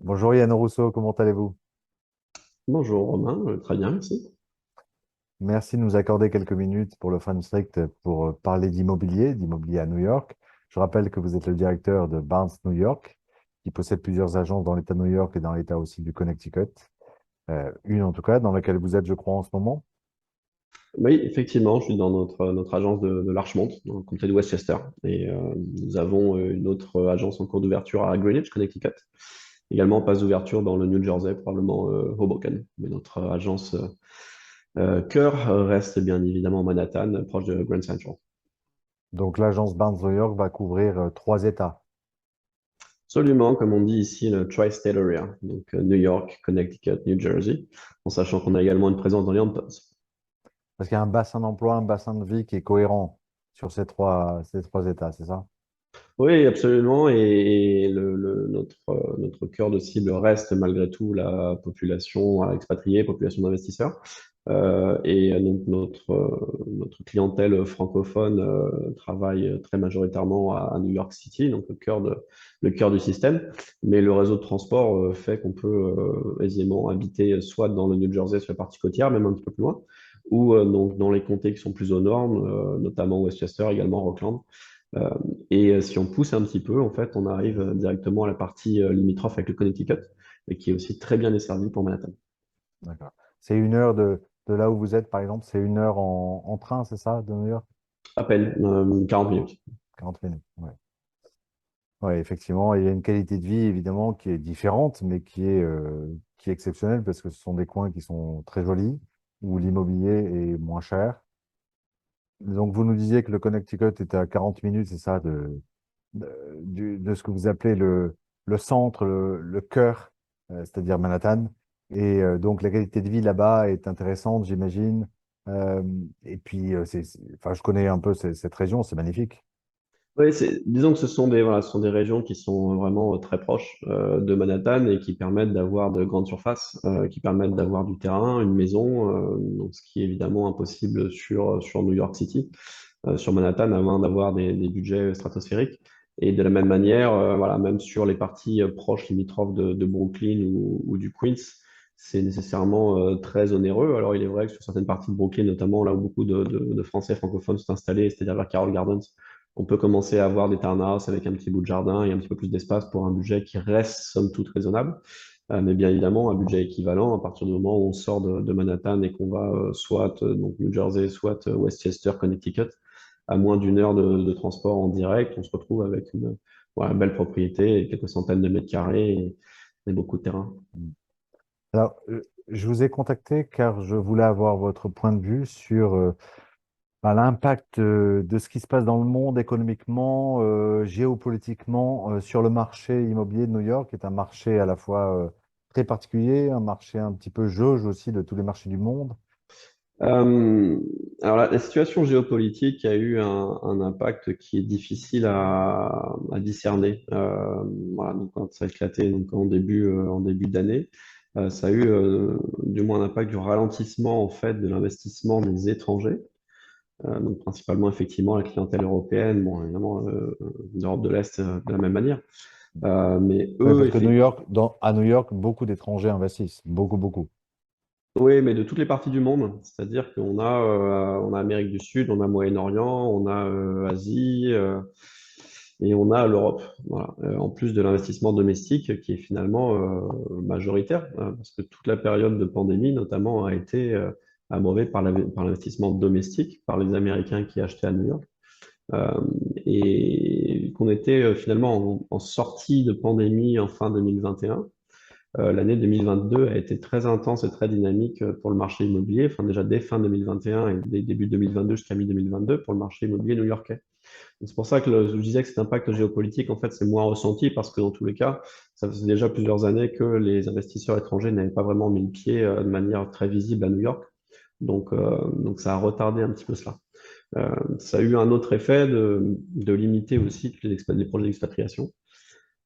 Bonjour Yann Rousseau, comment allez-vous? Bonjour Romain, très bien, merci. Merci de nous accorder quelques minutes pour le Fun Strict pour parler d'immobilier à New York. Je rappelle que vous êtes le directeur de Barnes New York, qui possède plusieurs agences dans l'État de New York et dans l'État aussi du Connecticut. Une en tout cas, dans laquelle vous êtes, je crois, en ce moment. Oui, effectivement, je suis dans notre agence de Larchmont, dans le comté de Westchester. Et nous avons une autre agence en cours d'ouverture à Greenwich, Connecticut. Également, passe d'ouverture dans le New Jersey, probablement Hoboken. Mais notre agence cœur reste bien évidemment Manhattan, proche de Grand Central. Donc l'agence Barnes New York va couvrir trois États. Absolument, comme on dit ici, le Tri-State Area, donc New York, Connecticut, New Jersey, en sachant qu'on a également une présence dans les Hamptons. Parce qu'il y a un bassin d'emploi, un bassin de vie qui est cohérent sur ces trois États, c'est ça? Oui, absolument. Et notre cœur de cible reste malgré tout la population expatriée, population d'investisseurs. Donc notre clientèle francophone travaille très majoritairement à New York City, donc le cœur du système. Mais le réseau de transport fait qu'on peut aisément habiter soit dans le New Jersey, sur la partie côtière, même un petit peu plus loin, ou donc dans les comtés qui sont plus au nord, notamment Westchester, également Rockland. Euh, si on pousse un petit peu, en fait, on arrive directement à la partie limitrophe avec le Connecticut, et qui est aussi très bien desservie pour Manhattan. D'accord. C'est une heure de là où vous êtes, par exemple, c'est une heure en train, c'est ça, de New York? À peine 40 minutes. 40 minutes. Ouais. Ouais, effectivement, il y a une qualité de vie évidemment qui est différente, mais qui est exceptionnelle parce que ce sont des coins qui sont très jolis, où l'immobilier est moins cher. Donc, vous nous disiez que le Connecticut était à 40 minutes, c'est ça, de ce que vous appelez le centre, le cœur, c'est-à-dire Manhattan. Et donc, la qualité de vie là-bas est intéressante, j'imagine. Euh, et puis, enfin, je connais un peu cette région, c'est magnifique. Oui, disons que voilà, ce sont des régions qui sont vraiment très proches de Manhattan et qui permettent d'avoir de grandes surfaces, qui permettent d'avoir du terrain, une maison, donc ce qui est évidemment impossible sur New York City, sur Manhattan, à moins d'avoir des budgets stratosphériques. Et de la même manière, voilà, même sur les parties proches, limitrophes de Brooklyn ou du Queens, c'est nécessairement très onéreux. Alors il est vrai que sur certaines parties de Brooklyn, notamment là où beaucoup de Français francophones sont installés, c'est-à-dire vers Carroll Gardens, on peut commencer à avoir des townhouses avec un petit bout de jardin et un petit peu plus d'espace pour un budget qui reste somme toute raisonnable. Mais bien évidemment, un budget équivalent à partir du moment où on sort de Manhattan et qu'on va soit donc New Jersey, soit Westchester, Connecticut, à moins d'une heure de transport en direct, on se retrouve avec une voilà, belle propriété, quelques centaines de mètres carrés et beaucoup de terrain. Alors, je vous ai contacté car je voulais avoir votre point de vue sur l'impact de ce qui se passe dans le monde économiquement, géopolitiquement, sur le marché immobilier de New York, qui est un marché à la fois très particulier, un marché un petit peu jauge aussi de tous les marchés du monde. Euh, alors la situation géopolitique a eu un impact qui est difficile à discerner. Voilà, donc quand ça a éclaté donc en début d'année, ça a eu du moins un impact du ralentissement en fait de l'investissement des étrangers, donc principalement effectivement la clientèle européenne, bon évidemment l'Europe de l'Est de la même manière. Mais Oui, eux parce que New effectivement, York, à New York, beaucoup d'étrangers investissent, beaucoup, beaucoup. oui, mais de toutes les parties du monde, c'est-à-dire on a Amérique du Sud, on a Moyen-Orient, on a Asie et on a l'Europe. Voilà. En plus de l'investissement domestique qui est finalement majoritaire, parce que toute la période de pandémie notamment a été abreuvée par l'investissement domestique, par les Américains qui achetaient à New York. Euh, et qu'on était finalement en sortie de pandémie en fin 2021. L'année 2022 a été très intense et très dynamique pour le marché immobilier, enfin déjà dès fin 2021 et dès début 2022 jusqu'à mi-2022 pour le marché immobilier new-yorkais. C'est pour ça que je disais que cet impact géopolitique, en fait, c'est moins ressenti parce que dans tous les cas, ça faisait déjà plusieurs années que les investisseurs étrangers n'avaient pas vraiment mis le pied de manière très visible à New York. Donc ça a retardé un petit peu cela. Ça a eu un autre effet de limiter aussi les projets d'expatriation,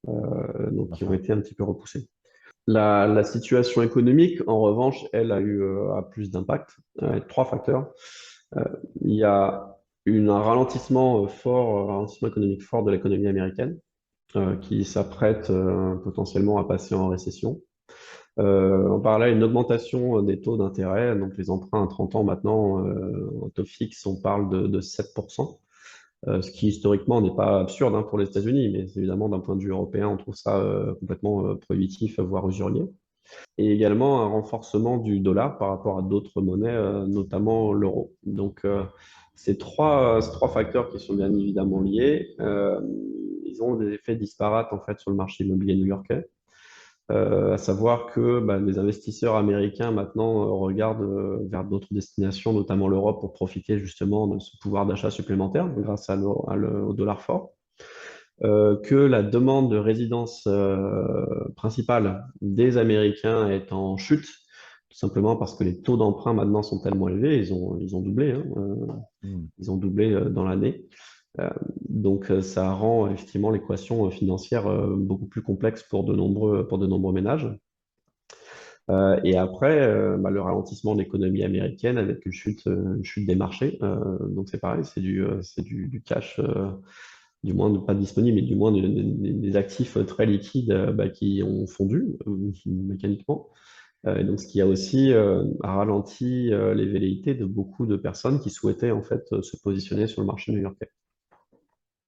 donc qui ont D'accord. été un petit peu repoussés. La situation économique, en revanche, elle a eu a plus d'impact. Trois facteurs. Euh, il y a un ralentissement fort, un ralentissement économique fort de l'économie américaine, qui s'apprête potentiellement à passer en récession. En parallèle, une augmentation des taux d'intérêt, donc les emprunts à 30 ans maintenant, en taux fixe, on parle de 7%, ce qui historiquement n'est pas absurde hein, pour les États-Unis, mais évidemment d'un point de vue européen, on trouve ça complètement prohibitif, voire usurier. Et également un renforcement du dollar par rapport à d'autres monnaies, notamment l'euro. Donc, ces trois facteurs qui sont bien évidemment liés, ils ont des effets disparates en fait sur le marché immobilier new-yorkais. À savoir que bah, les investisseurs américains maintenant regardent vers d'autres destinations, notamment l'Europe, pour profiter justement de ce pouvoir d'achat supplémentaire grâce au dollar fort. Que la demande de résidence principale des Américains est en chute, tout simplement parce que les taux d'emprunt maintenant sont tellement élevés, ils ont doublé, hein, Hmm. ils ont doublé dans l'année. Euh, donc ça rend effectivement l'équation financière beaucoup plus complexe pour de nombreux ménages. Et après, bah, le ralentissement de l'économie américaine avec une chute des marchés. Donc c'est pareil, du cash, du moins pas disponible, mais du moins des actifs très liquides bah, qui ont fondu mécaniquement. Et donc ce qui a aussi ralenti les velléités de beaucoup de personnes qui souhaitaient en fait se positionner sur le marché new-yorkais.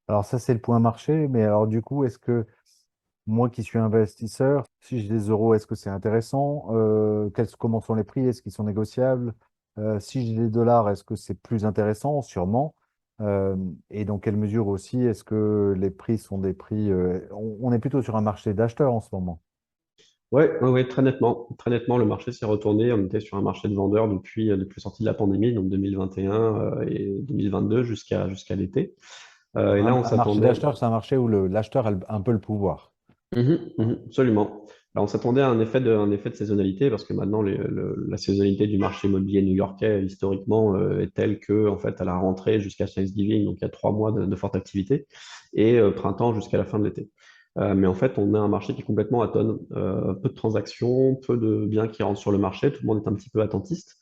Alors ça, c'est le point marché, mais alors du coup, est-ce que moi qui suis investisseur, si j'ai des euros, est-ce que c'est intéressant? Comment sont les prix? Est-ce qu'ils sont négociables? Si j'ai des dollars, est-ce que c'est plus intéressant? Sûrement. Euh, et dans quelle mesure aussi est-ce que les prix sont des prix... on est plutôt sur un marché d'acheteurs en ce moment. Ouais, ouais, ouais, très nettement. Très nettement, le marché s'est retourné. On était sur un marché de vendeurs depuis la sortie de la pandémie, donc 2021 et 2022 jusqu'à l'été. Et là, on Un marché s'attendait. d'acheteurs, c'est un marché où l'acheteur a un peu le pouvoir. Absolument. Alors, on s'attendait à un effet de saisonnalité parce que maintenant, la saisonnalité du marché immobilier new-yorkais, historiquement, est telle que, en fait, à la rentrée jusqu'à Thanksgiving, donc il y a 3 mois de forte activité, et printemps jusqu'à la fin de l'été. Mais en fait, on a un marché qui est complètement atone. Peu de transactions, peu de biens qui rentrent sur le marché, tout le monde est un petit peu attentiste,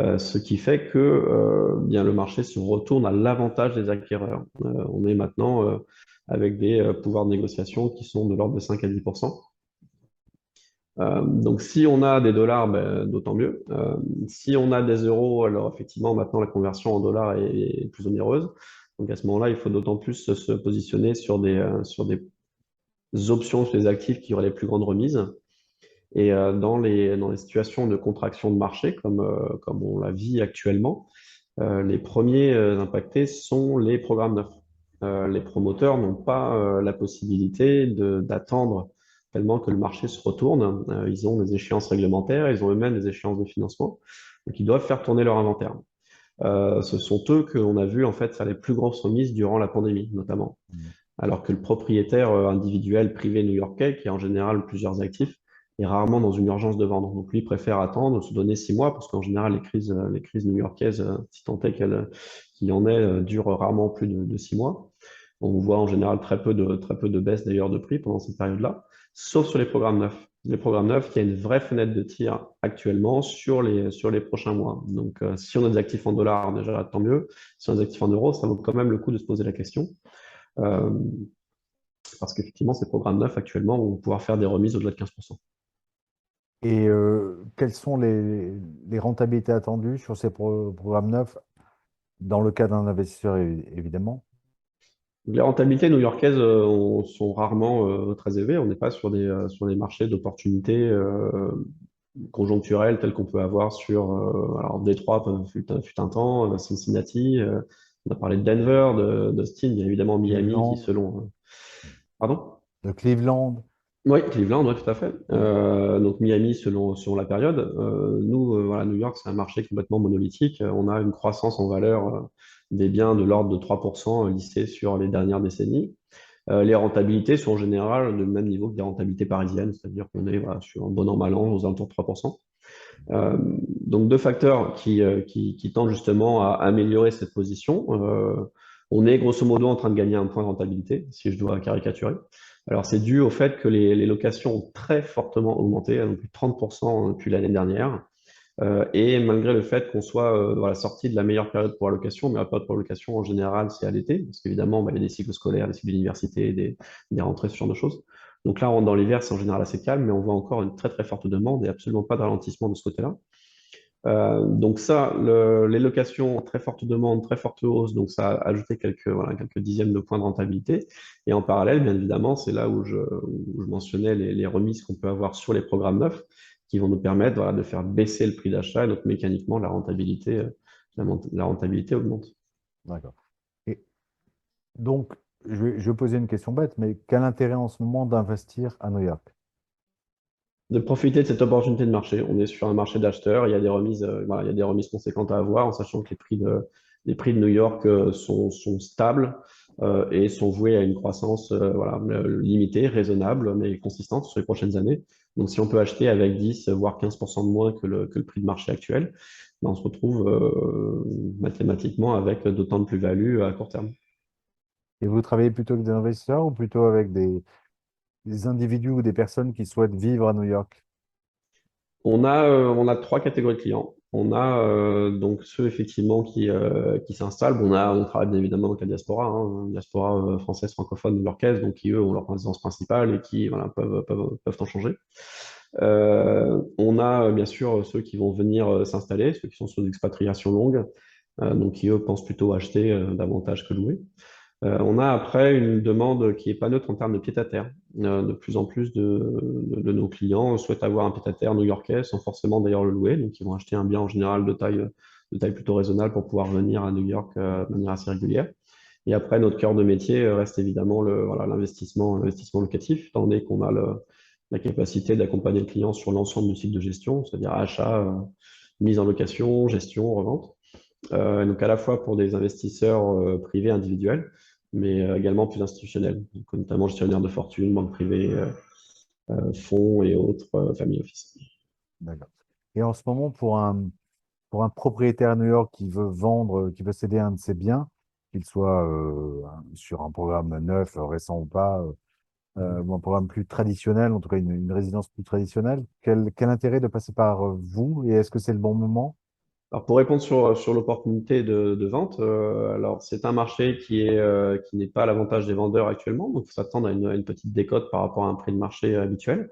ce qui fait que bien, le marché se retourne à l'avantage des acquéreurs. On est maintenant avec des pouvoirs de négociation qui sont de l'ordre de 5 à 10%. Donc, si on a des dollars, ben, d'autant mieux. Si on a des euros, alors effectivement, maintenant, la conversion en dollars est plus onéreuse. Donc, à ce moment-là, il faut d'autant plus se positionner sur des options sur les actifs qui auraient les plus grandes remises. Et dans les situations de contraction de marché, comme on la vit actuellement, les premiers impactés sont les programmes neufs. Les promoteurs n'ont pas la possibilité d'attendre tellement que le marché se retourne. Ils ont des échéances réglementaires, ils ont eux-mêmes des échéances de financement, donc ils doivent faire tourner leur inventaire. Ce sont eux qu'on a vu en fait faire les plus grosses remises durant la pandémie, notamment. Mm. Alors que le propriétaire individuel privé new-yorkais, qui a en général plusieurs actifs, est rarement dans une urgence de vendre. Donc lui préfère attendre, se donner 6 mois, parce qu'en général, les crises new-yorkaises, si tant est qu'il y en ait, durent rarement plus de 6 mois. On voit en général très peu de baisse d'ailleurs de prix pendant cette période-là, sauf sur les programmes neufs. Les programmes neufs, il y a une vraie fenêtre de tir actuellement sur les prochains mois. Donc, si on a des actifs en dollars, déjà, tant mieux. Si on a des actifs en euros, ça vaut quand même le coup de se poser la question. Euh, Parce qu'effectivement, ces programmes neufs actuellement vont pouvoir faire des remises au-delà de 15%. Et quelles sont les rentabilités attendues sur ces programmes neufs dans le cas d'un investisseur, évidemment? Les rentabilités new-yorkaises sont rarement très élevées. On n'est pas sur des marchés d'opportunités conjoncturelles telles qu'on peut avoir sur alors Détroit fut un temps, Cincinnati, on a parlé de Denver, d'Austin, bien évidemment Miami qui Cleveland, selon... Pardon? de Cleveland. Oui, Cleveland, oui, tout à fait. Donc Miami selon la période. Nous, voilà, New York, c'est un marché complètement monolithique. On a une croissance en valeur des biens de l'ordre de 3% lissés sur les dernières décennies. Les rentabilités sont en général de même niveau que des rentabilités parisiennes, c'est-à-dire qu'on est voilà, sur un bon an, mal an, aux alentours de 3%. Euh, donc deux facteurs qui tendent justement à améliorer cette position. On est grosso modo en train de gagner un point de rentabilité, si je dois caricaturer. Alors c'est dû au fait que les locations ont très fortement augmenté, donc plus de 30% depuis l'année dernière. Et malgré le fait qu'on soit voilà, sorti de la meilleure période pour la location, mais la période pour la location en général, c'est à l'été, parce qu'évidemment, bah, il y a des cycles scolaires, des cycles d'université, des rentrées, ce genre de choses. Donc là, on rentre dans l'hiver, c'est en général assez calme, mais on voit encore une très très forte demande et absolument pas de ralentissement de ce côté-là. Donc ça, les locations, très forte demande, très forte hausse, donc ça a ajouté voilà, quelques dixièmes de points de rentabilité. Et en parallèle, bien évidemment, c'est là où je mentionnais les remises qu'on peut avoir sur les programmes neufs, qui vont nous permettre voilà, de faire baisser le prix d'achat, et donc mécaniquement, la rentabilité augmente. D'accord. Et donc, je vais poser une question bête, mais quel intérêt en ce moment d'investir à New York? De profiter de cette opportunité de marché. On est sur un marché d'acheteurs, il y a des remises, voilà, il y a des remises conséquentes à avoir, en sachant que les prix de New York sont stables et sont voués à une croissance voilà, limitée, raisonnable, mais consistante sur les prochaines années. Donc, si on peut acheter avec 10, voire 15% de moins que le prix de marché actuel, ben, on se retrouve mathématiquement avec d'autant de plus-value à court terme. Et vous travaillez plutôt avec des investisseurs ou plutôt avec des individus ou des personnes qui souhaitent vivre à New York? On a trois catégories de clients. On a donc ceux effectivement qui s'installent. Bon, on travaille bien évidemment avec la diaspora, hein, diaspora française francophone new-yorkaise, donc qui eux ont leur résidence principale et qui voilà, peuvent en changer. On a bien sûr ceux qui vont venir s'installer, ceux qui sont sur des expatriations longues, donc qui eux pensent plutôt acheter davantage que louer. On a après une demande qui n'est pas neutre en termes de pied-à-terre. De plus en plus de nos clients souhaitent avoir un pied-à-terre new-yorkais sans forcément d'ailleurs le louer. Donc, ils vont acheter un bien en général de taille plutôt raisonnable pour pouvoir venir à New York de manière assez régulière. Et après, notre cœur de métier reste évidemment voilà, l'investissement locatif, étant donné qu'on a la capacité d'accompagner le client sur l'ensemble du cycle de gestion, c'est-à-dire achat, mise en location, gestion, revente. Donc à la fois pour des investisseurs privés individuels, mais également plus institutionnels, donc notamment gestionnaires de fortune, banques privées, fonds et autres family office. D'accord. Et en ce moment, pour un propriétaire à New York qui veut vendre, qui veut céder un de ses biens, qu'il soit sur un programme neuf, récent ou pas, ou un programme plus traditionnel, en tout cas une résidence plus traditionnelle, quel intérêt de passer par vous et est-ce que c'est le bon moment? Alors pour répondre sur l'opportunité de vente, alors c'est un marché qui n'est pas à l'avantage des vendeurs actuellement, donc il faut s'attendre à une petite décote par rapport à un prix de marché habituel.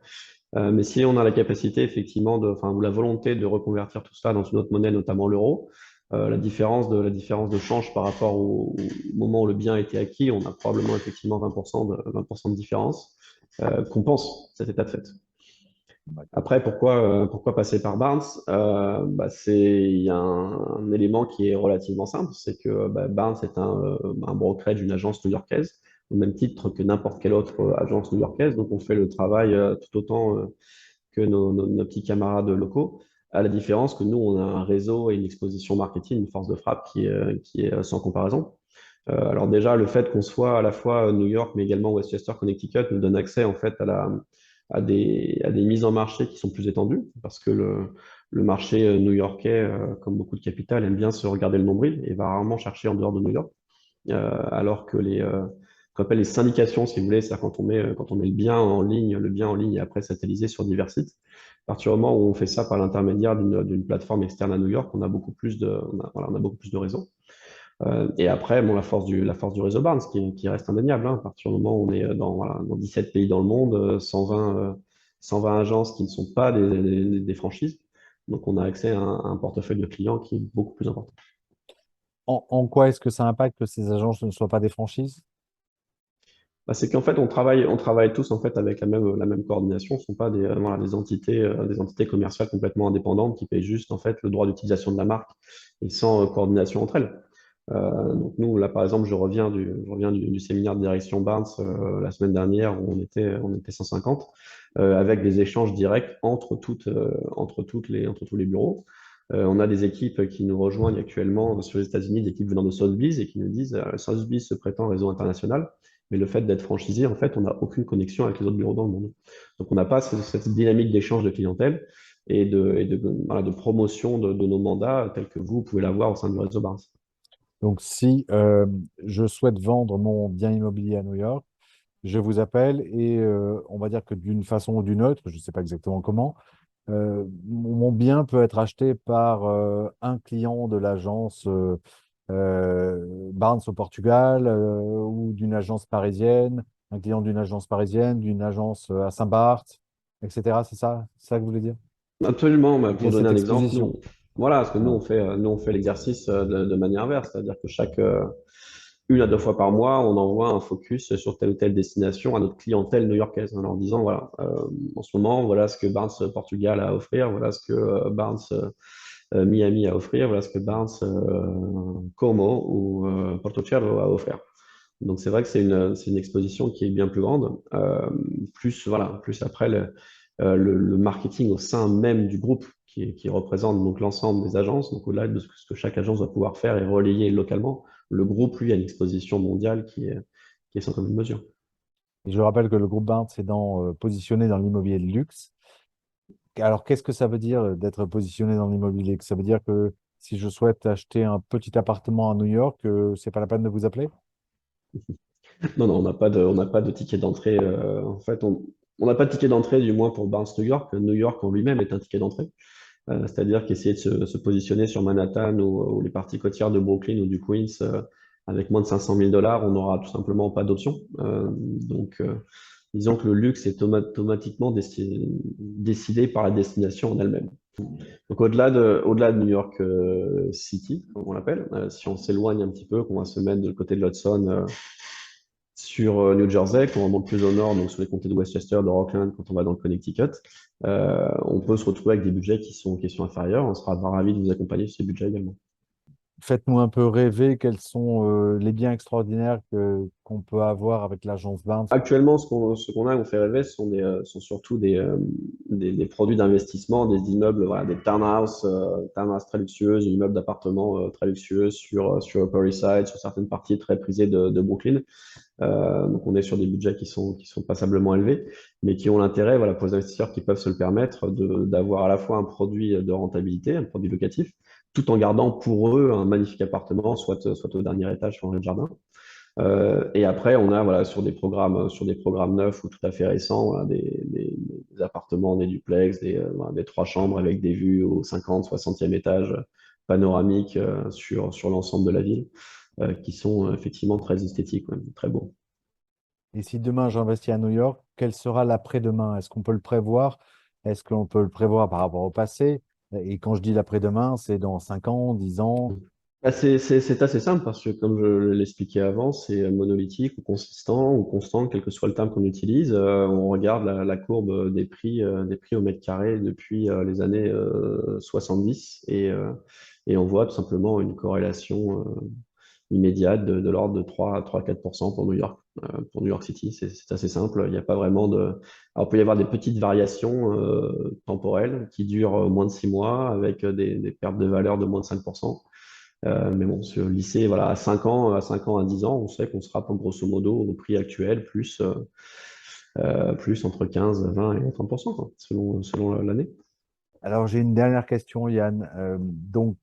Mais si on a la capacité, effectivement, enfin, ou la volonté de reconvertir tout ça dans une autre monnaie, notamment l'euro, la différence de change par rapport au moment où le bien a été acquis, on a probablement effectivement 20% de différence qu'on pense cet état de fait. D'accord. Après, pourquoi passer par Barnes? Il y a un élément qui est relativement simple, c'est que Barnes est un brokerage d'une agence new-yorkaise, au même titre que n'importe quelle autre agence new-yorkaise. Donc, on fait le travail tout autant que nos petits camarades locaux, à la différence que nous, on a un réseau et une exposition marketing, une force de frappe qui est sans comparaison. Alors déjà, le fait qu'on soit à la fois New York, mais également Westchester, Connecticut, nous donne accès en fait à des mises en marché qui sont plus étendues, parce que le marché new-yorkais, comme beaucoup de capitales, aime bien se regarder le nombril et va rarement chercher en dehors de New York. Alors que qu'on appelle les syndications, si vous voulez, c'est-à-dire quand on met le bien en ligne et après satellisé sur divers sites. À partir du moment où on fait ça par l'intermédiaire d'une plateforme externe à New York, on a beaucoup plus de réseaux. Et après, bon, la force du réseau Barnes qui reste indéniable, hein. À partir du moment où on est voilà, dans 17 pays dans le monde, 120 agences qui ne sont pas des franchises. Donc, on a accès à un portefeuille de clients qui est beaucoup plus important. En quoi est-ce que ça impacte que ces agences ne soient pas des franchises? C'est qu'en fait, on travaille tous en fait avec la même coordination. Ce ne sont pas voilà, des entités commerciales complètement indépendantes qui payent juste en fait le droit d'utilisation de la marque et sans coordination entre elles. Donc nous, là, par exemple, je reviens du séminaire de direction Barnes la semaine dernière où on était 150 avec des échanges directs entre tous les bureaux. On a des équipes qui nous rejoignent actuellement sur les États-Unis, des équipes venant de Sotheby's et qui nous disent Sotheby's se prétend réseau international, mais le fait d'être franchisé, en fait, on n'a aucune connexion avec les autres bureaux dans le monde. Donc on n'a pas cette dynamique d'échange de clientèle voilà, de promotion de nos mandats tels que vous pouvez l'avoir au sein du réseau Barnes. Donc, si je souhaite vendre mon bien immobilier à New York, je vous appelle et on va dire que d'une façon ou d'une autre, je ne sais pas exactement comment, mon bien peut être acheté par un client de l'agence Barnes au Portugal ou d'une agence parisienne, un client d'une agence parisienne, d'une agence à Saint-Barth, etc. C'est ça que vous voulez dire? Absolument, mais Il y a pour donner cette un exemple, exposition. voilà, parce que Ouais. nous on fait l'exercice de manière inverse, c'est-à-dire que chaque une à deux fois par mois, on envoie un focus sur telle ou telle destination à notre clientèle new-yorkaise, en leur disant, voilà, en ce moment, voilà ce que Barnes Portugal a à offrir, voilà ce que Barnes Miami à offrir, voilà ce que Barnes Como ou Portocerro a offert. Donc c'est vrai que c'est une exposition qui est bien plus grande. Plus voilà, plus après le marketing au sein même du groupe qui représente donc l'ensemble des agences. Donc au-delà de ce que chaque agence va pouvoir faire et relayer localement, le groupe lui a une exposition mondiale qui est sans commune mesure. Et je rappelle que le groupe Barnes est positionné dans l'immobilier de luxe. Alors, qu'est-ce que ça veut dire d'être positionné dans l'immobilier? Ça veut dire que si je souhaite acheter un petit appartement à New York, c'est pas la peine de vous appeler? Non, non, on n'a pas de ticket d'entrée. En fait, on n'a pas de ticket d'entrée, du moins pour Barnes New York. New York en lui-même est un ticket d'entrée. C'est-à-dire qu'essayer de se positionner sur Manhattan ou les parties côtières de Brooklyn ou du Queens avec moins de 500 000 dollars, on n'aura tout simplement pas d'option. Disons que le luxe est automatiquement décidé par la destination en elle-même. Donc au-delà de New York City, comme on l'appelle, si on s'éloigne un petit peu, qu'on va se mettre de côté de l'Hudson sur New Jersey, quand on remonte plus au nord, donc sur les comtés de Westchester, de Rockland, quand on va dans le Connecticut, on peut se retrouver avec des budgets qui sont inférieurs. On sera ravis de vous accompagner sur ces budgets également. Faites-nous un peu rêver quels sont les biens extraordinaires qu'on peut avoir avec l'agence Barnes. Actuellement, ce qu'on a, on fait rêver, sont surtout des produits d'investissement, des immeubles, voilà, des townhouses très luxueux, des immeubles d'appartements très luxueux sur Upper East Side, sur certaines parties très prisées de Brooklyn. Donc on est sur des budgets qui sont passablement élevés, mais qui ont l'intérêt, voilà, pour les investisseurs qui peuvent se le permettre, d'avoir à la fois un produit de rentabilité, un produit locatif, tout en gardant pour eux un magnifique appartement, soit au dernier étage, soit dans le jardin. Et après, on a voilà, sur des programmes neufs ou tout à fait récents, voilà, des appartements, des duplex, voilà, des trois chambres avec des vues au 50, 60e étage panoramique sur l'ensemble de la ville, qui sont effectivement très esthétiques, ouais, très beaux. Et si demain j'investis à New York, quel sera l'après-demain? Est-ce qu'on peut le prévoir? Est-ce qu'on peut le prévoir par rapport au passé? Et quand je dis l'après-demain, c'est dans 5 ans, 10 ans. Bah, c'est assez simple parce que, comme je l'expliquais avant, c'est monolithique ou consistant ou constant, quel que soit le terme qu'on utilise. On regarde la courbe des prix au mètre carré depuis les années 70 et on voit tout simplement une corrélation immédiate de l'ordre de 3 à 4% pour New York, pour New York City. C'est assez simple. Il n'y a pas vraiment de. Alors, il peut y avoir des petites variations temporelles qui durent moins de 6 mois avec des pertes de valeur de moins de 5%. Mais bon, sur le lycée, voilà, à 5 ans, à 10 ans, on sait qu'on sera pour grosso modo au prix actuel, plus entre 15, 20 et 30%, quoi, selon l'année. Alors j'ai une dernière question, Yann. Donc,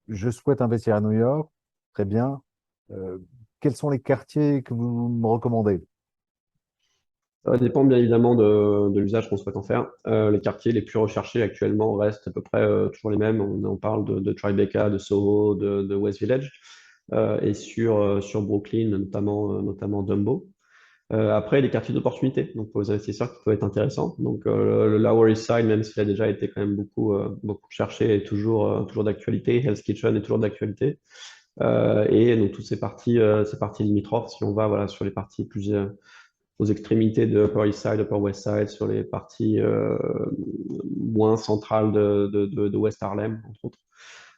je souhaite investir à New York. Très bien. Euh, Quels sont les quartiers que vous me recommandez? Ça va dépendre bien évidemment de l'usage qu'on souhaite en faire. Les quartiers les plus recherchés actuellement restent à peu près toujours les mêmes. On parle de Tribeca, de Soho, de West Village, et sur Brooklyn, notamment Dumbo. Après, les quartiers d'opportunité, donc pour les investisseurs qui peuvent être intéressants. Donc le Lower East Side, même s'il a déjà été quand même beaucoup cherché, est toujours d'actualité. Hell's Kitchen est toujours d'actualité. Et donc toutes ces parties limitrophes, si on va voilà, sur les parties plus aux extrémités de Upper East Side, Upper West Side, sur les parties moins centrales de West Harlem, entre autres.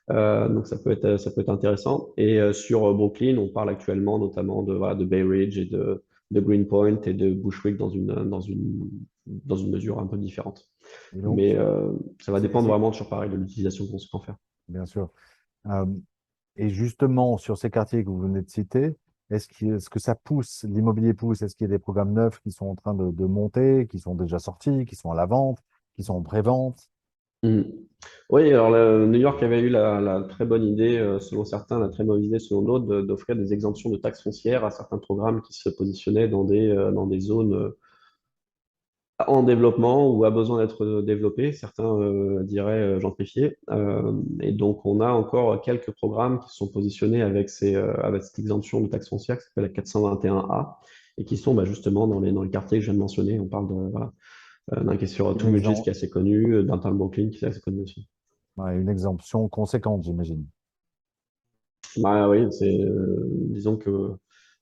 Donc ça peut être intéressant. Et sur Brooklyn, on parle actuellement notamment voilà, de Bay Ridge et de Greenpoint et de Bushwick dans une mesure un peu différente. Et donc, Mais ça va c'est- dépendre c'est- vraiment sur pareil de l'utilisation qu'on se en faire. bien sûr. Euh, et justement, sur ces quartiers que vous venez de citer, est-ce que ça pousse, l'immobilier pousse? Est-ce qu'il y a des programmes neufs qui sont en train de monter, qui sont déjà sortis, qui sont à la vente, qui sont en pré-vente? Mm. Oui, alors New York avait eu la très bonne idée, selon certains, la très mauvaise idée selon d'autres, d'offrir des exemptions de taxes foncières à certains programmes qui se positionnaient dans des zones en développement ou a besoin d'être développé. Certains diraient gentrifié. Et donc, on a encore quelques programmes qui sont positionnés avec cette exemption de taxe foncière qui s'appelle la 421A et qui sont justement dans les quartiers que je viens de mentionner. On parle voilà, d'un qui est sur Une Toomuges qui exemption, est assez connu, d'un Town Brooklyn qui est assez connu aussi. ouais, une exemption conséquente, j'imagine. Bah oui, disons que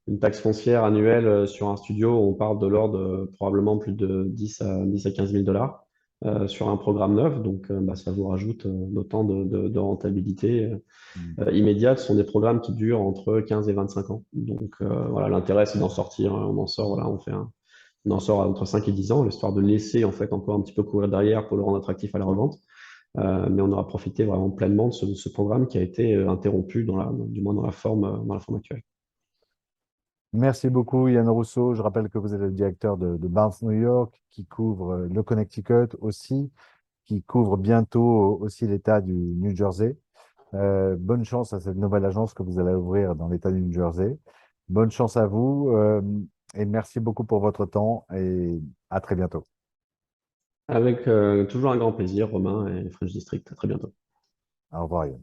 une taxe foncière annuelle sur un studio, on parle de l'ordre probablement plus de 10 à 15 000 dollars sur un programme neuf. Donc, ça vous rajoute d'autant de rentabilité Mm. immédiate. Ce sont des programmes qui durent entre 15 et 25 ans. Donc, voilà, l'intérêt, c'est d'en sortir. On en sort, voilà, on en sort entre 5 et 10 ans, l'histoire de laisser en fait encore un petit peu courir derrière pour le rendre attractif à la revente. Mais on aura profité vraiment pleinement de ce programme qui a été interrompu du moins dans la forme actuelle. Merci beaucoup, Yann Rousseau. Je rappelle que vous êtes le directeur de Barnes New York, qui couvre le Connecticut aussi, qui couvre bientôt aussi l'État du New Jersey. Bonne chance à cette nouvelle agence que vous allez ouvrir dans l'État du New Jersey. Bonne chance à vous et merci beaucoup pour votre temps et à très bientôt. Avec toujours un grand plaisir, Romain et French District. À très bientôt. Au revoir, Yann.